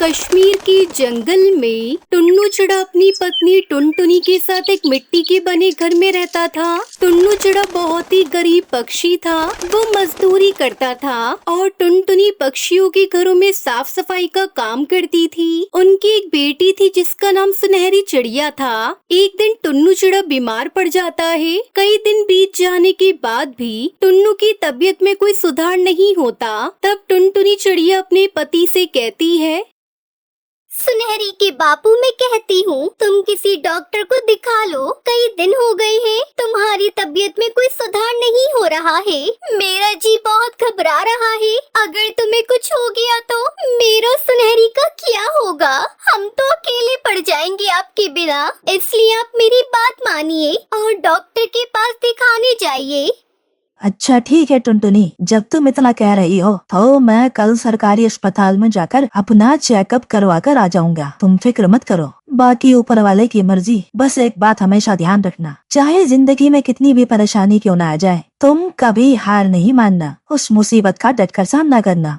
कश्मीर के जंगल में टुन्नू चिड़ा अपनी पत्नी टुनटुनी के साथ एक मिट्टी के बने घर में रहता था। टुन्नू चिड़ा बहुत ही गरीब पक्षी था। वो मजदूरी करता था और टुनटुनी पक्षियों के घरों में साफ सफाई का काम करती थी। उनकी एक बेटी थी जिसका नाम सुनहरी चिड़िया था। एक दिन टुन्नू चिड़ा बीमार पड़ जाता है। कई दिन बीत जाने के बाद भी टुन्नू की तबीयत में कोई सुधार नहीं होता। तब टुनटुनी चिड़िया अपने पति से कहती है, सुनहरी के बापू, मैं कहती हूँ तुम किसी डॉक्टर को दिखा लो। कई दिन हो गए हैं, तुम्हारी तबीयत में कोई सुधार नहीं हो रहा है। मेरा जी बहुत घबरा रहा है। अगर तुम्हें कुछ हो गया तो मेरा सुनहरी का क्या होगा? हम तो अकेले पड़ जाएंगे आपके बिना। इसलिए आप मेरी बात मानिए और डॉक्टर के पास दिखाने जाइए। अच्छा ठीक है टुनटुनी, जब तुम इतना कह रही हो तो मैं कल सरकारी अस्पताल में जाकर अपना चेकअप करवा कर आ जाऊंगा। तुम फिक्र मत करो, बाकी ऊपर वाले की मर्जी। बस एक बात हमेशा ध्यान रखना, चाहे जिंदगी में कितनी भी परेशानी क्यों ना आ जाए, तुम कभी हार नहीं मानना। उस मुसीबत का डटकर सामना करना।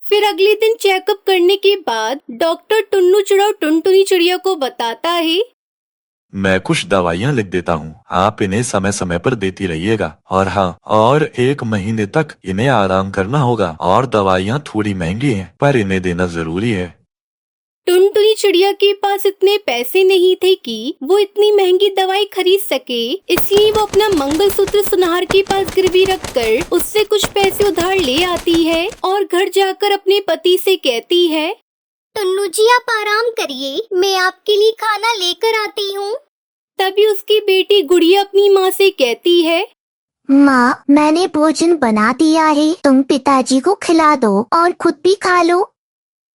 फिर अगले दिन चेकअप करने के बाद डॉक्टर टुन्नू चिड़ा और टुनटुनी चिड़िया को बताता है, मैं कुछ दवाइयाँ लिख देता हूँ, आप इन्हें समय समय पर देती रहिएगा। और हाँ, और 1 महीने तक इन्हें आराम करना होगा। और दवाइयाँ थोड़ी महंगी हैं, पर इन्हें देना जरूरी है। टुनटुनी चिड़िया के पास इतने पैसे नहीं थे कि वो इतनी महंगी दवाई खरीद सके। इसलिए वो अपना मंगलसूत्र सुनार के पास गिरवी रखकर उससे कुछ पैसे उधार ले आती है और घर जाकर अपने पति से कहती है, टुन्नू जी आप आराम करिए, मैं आपके लिए खाना लेकर आती हूँ। तभी उसकी बेटी गुड़िया अपनी माँ से कहती है, माँ, मैंने भोजन बना दिया है, तुम पिताजी को खिला दो और खुद भी खा लो।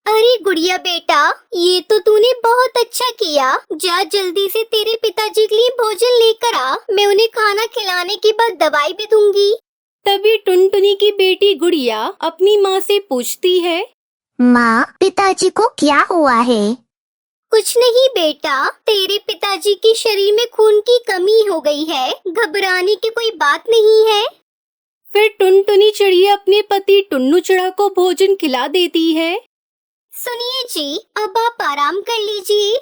अरे गुड़िया बेटा, ये तो तूने बहुत अच्छा किया। जा जल्दी से तेरे पिताजी के लिए भोजन लेकर आ, मैं उन्हें खाना खिलाने के बाद दवाई भी दूंगी। तभी टुनटुनी की बेटी गुड़िया अपनी माँ से पूछती है, माँ, पिताजी को क्या हुआ है? कुछ नहीं बेटा, तेरे पिताजी के शरीर में खून की कमी हो गई है। घबराने की कोई बात नहीं है। फिर टुनटुनी चिड़िया अपने पति टुन्नू चिड़ा को भोजन खिला देती है। सुनिए जी, अब आप आराम कर लीजिए।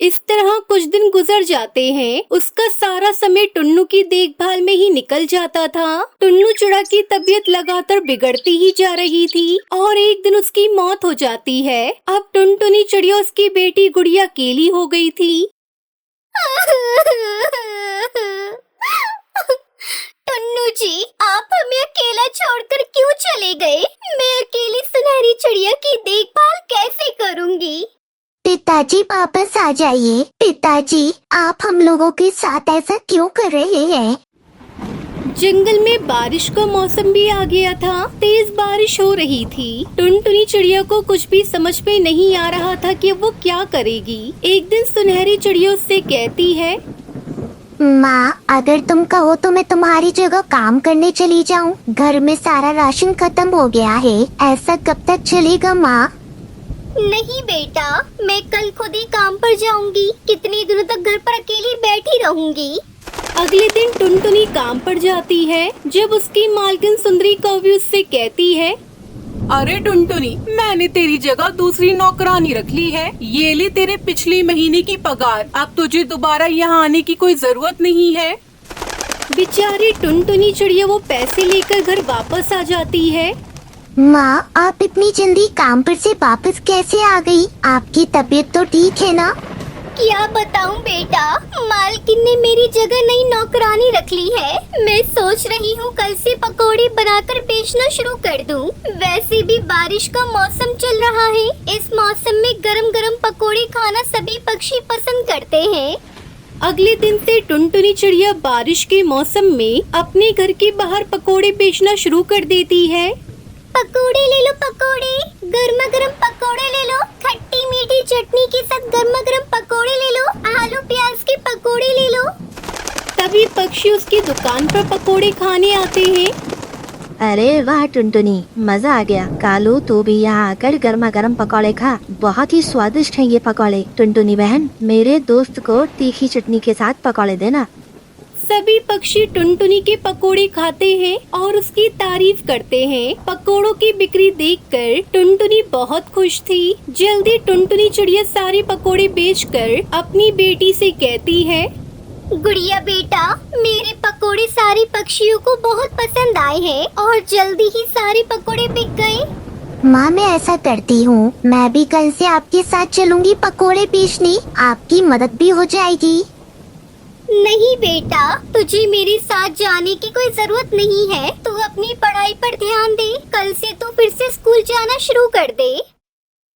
इस तरह कुछ दिन गुजर जाते हैं। उसका सारा समय टुन्नू की देखभाल में ही निकल जाता था। टुन्नू चिड़ा की तबीयत लगातार बिगड़ती ही जा रही थी और एक दिन उसकी मौत हो जाती है। अब टुनटुनी चिड़िया उसकी बेटी गुड़िया अकेली हो गई थी। टुन्नू जी, आप हमें अकेला छोड़कर क्यों चले गए? मैं अकेली सुनहरी चिड़िया की देखभाल कैसे करूँगी? पिताजी वापस आ जाइए। पिताजी, आप हम लोगों के साथ ऐसा क्यों कर रहे हैं? जंगल में बारिश का मौसम भी आ गया था। तेज बारिश हो रही थी। टुनटुनी चिड़िया को कुछ भी समझ में नहीं आ रहा था कि वो क्या करेगी। एक दिन सुनहरी चिड़िया उससे कहती है, माँ, अगर तुम कहो तो मैं तुम्हारी जगह काम करने चली जाऊँ। घर में सारा राशन खत्म हो गया है। ऐसा कब तक चलेगा माँ? नहीं बेटा, मैं कल खुद ही काम पर जाऊंगी। कितने दिनों तक घर पर अकेली बैठी रहूंगी। अगले दिन टुनटुनी काम पर जाती है। जब उसकी मालकिन सुंदरी कौवी उससे कहती है, अरे टुनटुनी, मैंने तेरी जगह दूसरी नौकरानी रख ली है। ये ले तेरे पिछले महीने की पगार। अब तुझे दोबारा यहाँ आने की कोई जरूरत नहीं है। बेचारी टुनटुनी चिड़िया वो पैसे लेकर घर वापस आ जाती है। माँ, आप इतनी जल्दी काम पर से वापस कैसे आ गई? आपकी तबीयत तो ठीक है ना? क्या बताऊँ बेटा, मालकिन ने मेरी जगह नई नौकरानी रख ली है। मैं सोच रही हूँ कल से पकोड़े बनाकर बेचना शुरू कर दूँ। वैसे भी बारिश का मौसम चल रहा है। इस मौसम में गरम गरम पकोड़े खाना सभी पक्षी पसंद करते हैं। अगले दिन से टुनटुनी चिड़िया बारिश के मौसम में अपने घर के बाहर पकोड़े बेचना शुरू कर देती है। पकोड़े ले लो, पकोड़े, गर्मा गर्म पकोड़े ले लो। खट्टी मीठी चटनी के साथ गर्मा गर्म पकोड़े ले लो। आलू प्याज के पकोड़े ले लो। तभी पक्षी उसकी दुकान पर पकोड़े खाने आते हैं। अरे वाह टुनटुनी, मजा आ गया। कालू, तू भी यहाँ आकर गर्मा गर्म पकौड़े खा। बहुत ही स्वादिष्ट हैं ये पकौड़े। टुनटुनी बहन, मेरे दोस्त को तीखी चटनी के साथ पकौड़े देना। सभी पक्षी टुनटुनी के पकोड़े खाते हैं और उसकी तारीफ करते हैं। पकोड़ों की बिक्री देखकर टुनटुनी बहुत खुश थी। जल्दी टुनटुनी चिड़िया सारे पकोड़े बेचकर अपनी बेटी से कहती है, गुड़िया बेटा, मेरे पकोड़े सारे पक्षियों को बहुत पसंद आए हैं और जल्दी ही सारे पकोड़े बिक गए। माँ, मैं ऐसा करती हूँ, मैं भी कल से आपके साथ चलूंगी पकोड़े बेचने, आपकी मदद भी हो जाएगी। नहीं बेटा, तुझे मेरे साथ जाने की कोई जरूरत नहीं है। तू अपनी पढ़ाई पर ध्यान दे। कल से तू फिर से स्कूल जाना शुरू कर दे।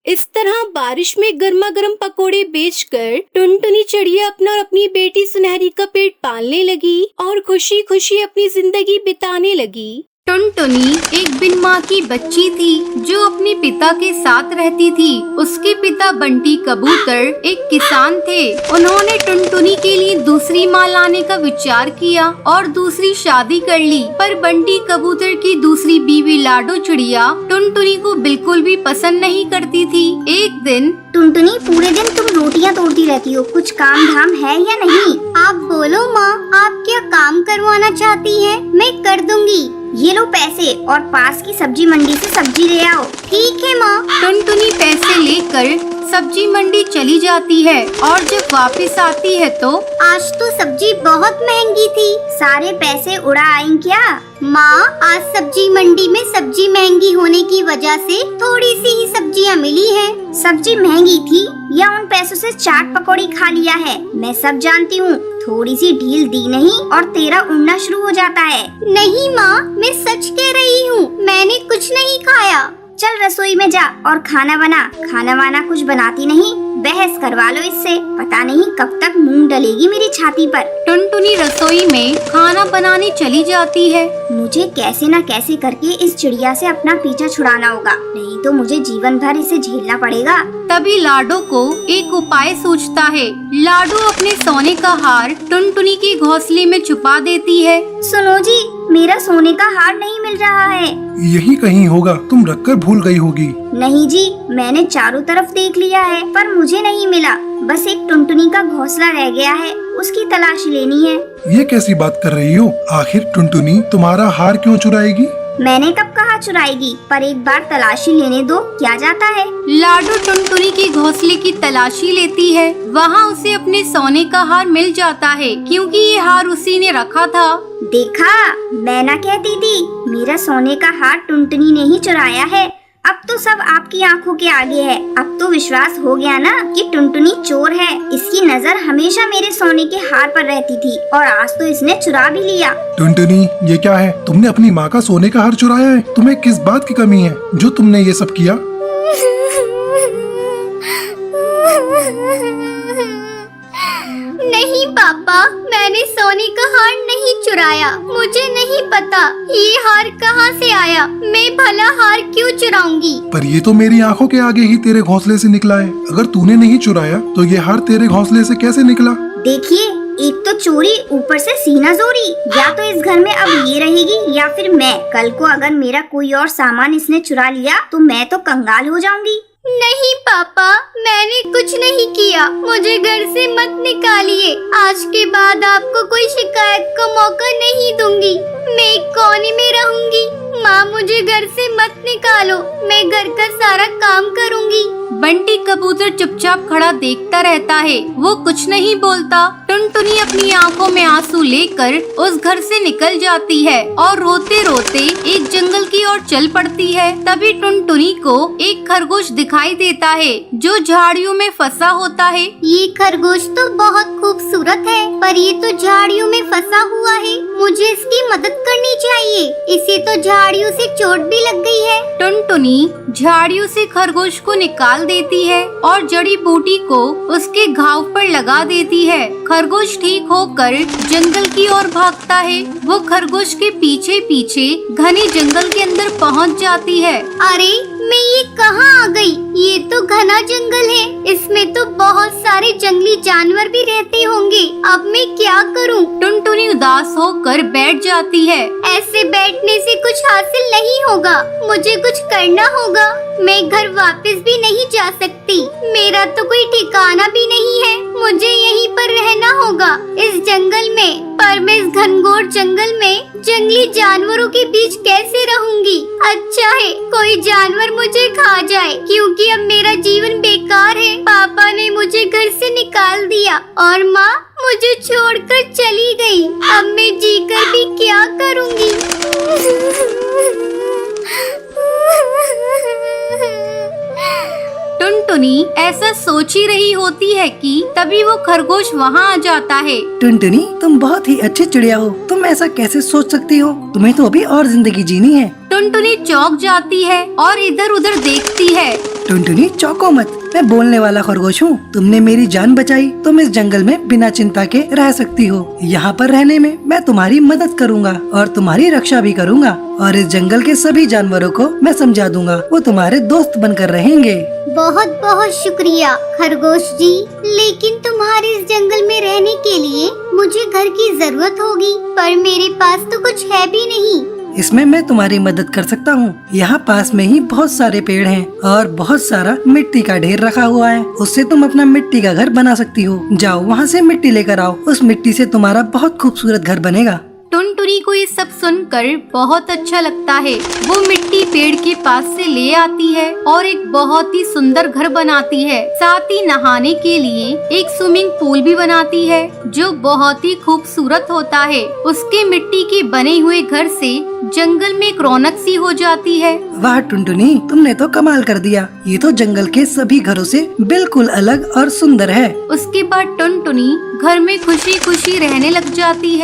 इस तरह बारिश में गर्मा गर्म पकोड़े बेचकर टुनटुनी चिड़िया अपना और अपनी बेटी सुनहरी का पेट पालने लगी और खुशी खुशी अपनी जिंदगी बिताने लगी। टुनटुनी एक बिन माँ की बच्ची थी जो अपने पिता के साथ रहती थी। उसके पिता बंटी कबूतर एक किसान थे। उन्होंने टुनटुनी के लिए दूसरी माँ लाने का विचार किया और दूसरी शादी कर ली। पर बंटी कबूतर की दूसरी बीवी लाडो चिड़िया टुनटुनी को बिल्कुल भी पसंद नहीं करती थी। एक दिन, टुनटुनी, पूरे दिन तुम रोटियां तोड़ती रहती हो, कुछ काम धाम है या नहीं? आप बोलो माँ, आप क्या काम करवाना चाहती हैं? मैं कर दूंगी। ये लो पैसे और पास की सब्जी मंडी से सब्जी ले आओ। ठीक है माँ। टुनटुनी पैसे लेकर सब्जी मंडी चली जाती है और जब वापस आती है तो आज तो सब्जी बहुत महंगी थी। सारे पैसे उड़ा आई क्या? माँ, आज सब्जी मंडी में सब्जी महंगी होने की वजह से थोड़ी सी ही सब्जियाँ मिली है। सब्जी महंगी थी या उन पैसों से चाट पकौड़ी खा लिया है? मैं सब जानती हूँ। थोड़ी सी ढील दी नहीं और तेरा उड़ना शुरू हो जाता है। नहीं माँ, मैं सच कह रही हूँ, मैंने कुछ नहीं खाया। चल रसोई में जा और खाना बना। खाना वाना कुछ बनाती नहीं, बहस करवा लो इससे। पता नहीं कब तक मूंग डलेगी मेरी छाती पर। टुनटुनी रसोई में खाना बनाने चली जाती है। मुझे कैसे न कैसे करके इस चिड़िया से अपना पीछा छुड़ाना होगा, नहीं तो मुझे जीवन भर इसे झेलना पड़ेगा। तभी लाडो को एक उपाय सूझता है। लाडो अपने सोने का हार टुनटुनी के घोंसले में छुपा देती है। सुनो जी, मेरा सोने का हार नहीं मिल रहा है। यही कहीं होगा, तुम रखकर भूल गई होगी। नहीं जी, मैंने चारों तरफ देख लिया है पर मुझे नहीं मिला। बस एक टुनटुनी का घोंसला रह गया है, उसकी तलाश लेनी है। ये कैसी बात कर रही हो? आखिर टुनटुनी तुम्हारा हार क्यों चुराएगी? मैंने कब कहा चुराएगी, पर एक बार तलाशी लेने दो, क्या जाता है। लाडो टुनटुनी के घोंसले की तलाशी लेती है। वहाँ उसे अपने सोने का हार मिल जाता है क्योंकि ये हार उसी ने रखा था। देखा, मैं ना कहती थी, मेरा सोने का हार टुनटुनी ने ही चुराया है। अब तो सब आपकी आंखों के आगे है। अब तो विश्वास हो गया ना कि टुनटुनी चोर है। इसकी नजर हमेशा मेरे सोने के हार पर रहती थी और आज तो इसने चुरा भी लिया। टुनटुनी, ये क्या है? तुमने अपनी माँ का सोने का हार चुराया है? तुम्हें किस बात की कमी है जो तुमने ये सब किया? नहीं पापा, मैंने सोने का हार नहीं चुराया। मुझे नहीं पता ये हार कहाँ से आया। मैं भला हार क्यों चुराऊंगी? पर ये तो मेरी आंखों के आगे ही तेरे घोंसले से निकला है। अगर तूने नहीं चुराया तो ये हार तेरे घोंसले से कैसे निकला? देखिए, एक तो चोरी, ऊपर से सीना जोरी। या तो इस घर में अब ये रहेगी या फिर मैं। कल को अगर मेरा कोई और सामान इसने चुरा लिया तो मैं तो कंगाल हो जाऊंगी। नहीं पापा, मैंने कुछ नहीं किया। मुझे घर से मत निकालिए। आज के बाद आपको कोई शिकायत का मौका नहीं दूंगी। मैं एक कोने में रहूंगी। माँ, मुझे घर से मत निकालो, मैं घर का सारा काम करूंगी। बंटी कबूतर चुपचाप खड़ा देखता रहता है, वो कुछ नहीं बोलता। टुनटुनी अपनी आंखों में आंसू लेकर उस घर से निकल जाती है और रोते रोते एक जंगल की ओर चल पड़ती है। तभी टुनटुनी को एक खरगोश दिखाई देता है जो झाड़ियों में फंसा होता है। ये खरगोश तो बहुत खूबसूरत है, पर ये तो झाड़ियों में फंसा हुआ है। मुझे इसकी मदद करनी चाहिए। इसे तो झाड़ियों से चोट भी लग गई है। टुनटुनी झाड़ियों से खरगोश को निकाल देती है और जड़ी बूटी को उसके घाव पर लगा देती है। खरगोश ठीक होकर जंगल की ओर भागता है। वो खरगोश के पीछे पीछे घने जंगल के अंदर पहुंच जाती है। अरे, मैं ये कहाँ आ गई? ये तो घना जंगल है। इसमें तो बहुत सारे जंगली जानवर भी रहते होंगे। अब मैं क्या करूँ? टुनटुनी उदास होकर बैठ जाती है। ऐसे बैठने से कुछ हासिल नहीं होगा। मुझे कुछ करना होगा। मैं घर वापस भी नहीं जा सकती। मेरा तो कोई ठिकाना भी नहीं है। मुझे यहीं पर रहना होगा, इस जंगल में। पर मैं इस घनघोर जंगल में जंगली जानवरों के बीच कैसे रहूंगी? अच्छा है कोई जानवर मुझे खा जाए, क्योंकि अब मेरा जीवन बेकार है। पापा ने मुझे घर से निकाल दिया और माँ मुझे छोड़कर चली गई। अब मैं जीकर भी क्या करूंगी? टुनटुनी ऐसा सोच ही रही होती है कि तभी वो खरगोश वहाँ आ जाता है। टुनटुनी, तुम बहुत ही अच्छी चिड़िया हो। तुम ऐसा कैसे सोच सकती हो? तुम्हें तो अभी और जिंदगी जीनी है। टुनटुनी चौंक जाती है और इधर उधर देखती है। टुनटुनी चौंको मत, मैं बोलने वाला खरगोश हूँ। तुमने मेरी जान बचाई, तुम इस जंगल में बिना चिंता के रह सकती हो। यहाँ पर रहने में मैं तुम्हारी मदद करूँगा और तुम्हारी रक्षा भी करूँगा, और इस जंगल के सभी जानवरों को मैं समझा दूंगा, वो तुम्हारे दोस्त बनकर रहेंगे। बहुत बहुत शुक्रिया खरगोश जी, लेकिन तुम्हारे इस जंगल में रहने के लिए मुझे घर की जरूरत होगी, पर मेरे पास तो कुछ है भी नहीं। इसमें मैं तुम्हारी मदद कर सकता हूँ। यहाँ पास में ही बहुत सारे पेड़ हैं और बहुत सारा मिट्टी का ढेर रखा हुआ है, उससे तुम अपना मिट्टी का घर बना सकती हो। जाओ वहाँ से मिट्टी लेकर आओ, उस मिट्टी से तुम्हारा बहुत खूबसूरत घर बनेगा। टुनटुनी को ये सब सुनकर बहुत अच्छा लगता है। वो मिट्टी पेड़ के पास से ले आती है और एक बहुत ही सुंदर घर बनाती है। साथ ही नहाने के लिए एक स्विमिंग पूल भी बनाती है, जो बहुत ही खूबसूरत होता है। उसके मिट्टी के बने हुए घर से जंगल में एक रौनक सी हो जाती है। वाह टुनटुनी, तुमने तो कमाल कर दिया। ये तो जंगल के सभी घरों से बिल्कुल अलग और सुंदर है। उसके बाद टुनटुनी घर में खुशी खुशी रहने लग जाती है।